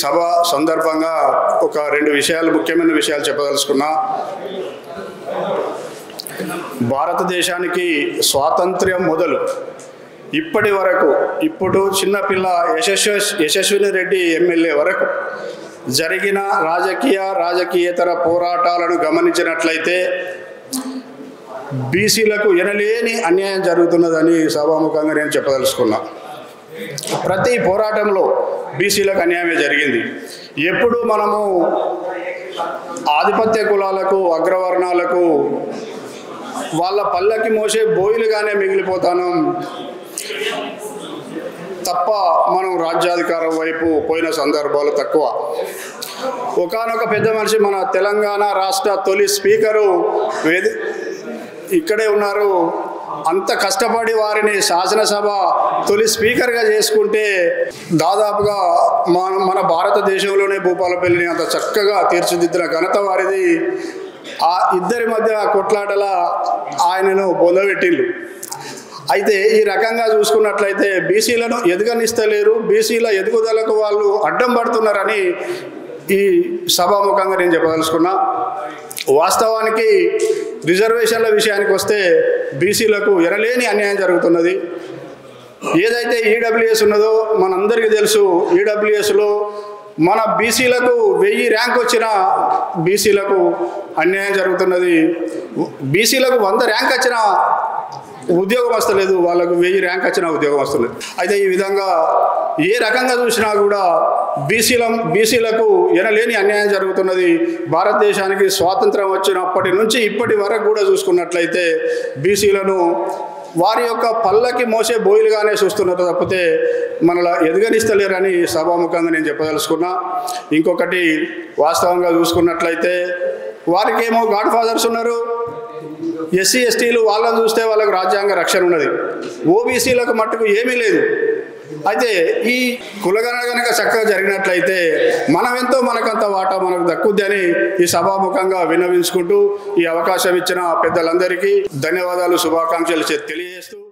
సభ సందర్భంగా ఒక రెండు విషయాలు ముఖ్యమైన విషయాలు చెప్పదలుచుకున్నా. భారతదేశానికి స్వాతంత్ర్యం మొదలు ఇప్పటి వరకు ఇప్పుడు చిన్నపిల్ల యశస్విని రెడ్డి ఎమ్మెల్యే వరకు జరిగిన రాజకీయేతర పోరాటాలను గమనించినట్లయితే బీసీలకు ఎనలేని అన్యాయం జరుగుతున్నదని సభాముఖంగా నేను చెప్పదలుచుకున్నా. ప్రతి పోరాటంలో బీసీలకు అన్యాయమే జరిగింది. ఎప్పుడు మనము ఆధిపత్య కులాలకు అగ్రవర్ణాలకు వాళ్ళ పల్లకి మోసే బోయిలుగానే మిగిలిపోతాను తప్ప మనం రాజ్యాధికారం వైపు పోయిన సందర్భాలు తక్కువ. ఒకానొక పెద్ద మనిషి మన తెలంగాణ రాష్ట్ర తొలి స్పీకరు ఇక్కడే ఉన్నారు. అంత కష్టపడి వారిని శాసనసభ తొలి స్పీకర్గా చేసుకుంటే దాదాపుగా మన భారతదేశంలోనే భూపాలపల్లిని అంత చక్కగా తీర్చిదిద్దిన ఘనత వారిది. ఆ ఇద్దరి మధ్య కొట్లాటల ఆయనను బొందబెట్టిళ్ళు. అయితే ఈ రకంగా చూసుకున్నట్లయితే బీసీలను ఎదగనిస్తలేరు, బీసీల ఎదుగుదలకు వాళ్ళు అడ్డం పడుతున్నారని ఈ సభాముఖంగా నేను చెప్పదలుచుకున్నా. వాస్తవానికి రిజర్వేషన్ల విషయానికి వస్తే బీసీలకు ఎనలేని అన్యాయం జరుగుతున్నది. ఏదైతే ఈడబ్ల్యూఎస్ ఉన్నదో మనందరికీ తెలుసు. ఈడబ్ల్యూఎస్లో మన బీసీలకు 1000 ర్యాంక్ వచ్చిన బీసీలకు అన్యాయం జరుగుతున్నది. బీసీలకు 100 ర్యాంక్ వచ్చిన ఉద్యోగం వస్తలేదు, వాళ్ళకు 1000 ర్యాంక్ వచ్చిన ఉద్యోగం వస్తలేదు. అయితే ఈ విధంగా ఏ రకంగా చూసినా కూడా బీసీలకు ఎనలేని అన్యాయం జరుగుతున్నది. భారతదేశానికి స్వాతంత్రం వచ్చినప్పటి నుంచి ఇప్పటి వరకు కూడా చూసుకున్నట్లయితే బీసీలను వారి యొక్క పల్లకి మోసే బోయిలుగానే చూస్తున్నారు తప్పితే మనలా ఎదగనిస్తలేరని సభాముఖంగా నేను చెప్పదలుచుకున్నా. ఇంకొకటి వాస్తవంగా చూసుకున్నట్లయితే వారికేమో గాడ్ ఫాదర్స్ ఉన్నారు. ఎస్సీ ఎస్టీలు వాళ్ళని చూస్తే వాళ్ళకు రాజ్యాంగ రక్షణ ఉన్నది. ఓబీసీలకు మట్టుకు ఏమీ లేదు. అయితే ఈ కులగణన కనుక చక్కగా జరిగినట్లయితే మనమెంతో మనకంత వాటా మనకు దక్కుద్ది అని ఈ సభాముఖంగా విన్నవించుకుంటూ ఈ అవకాశం ఇచ్చిన పెద్దలందరికీ ధన్యవాదాలు, శుభాకాంక్షలు తెలియజేస్తూ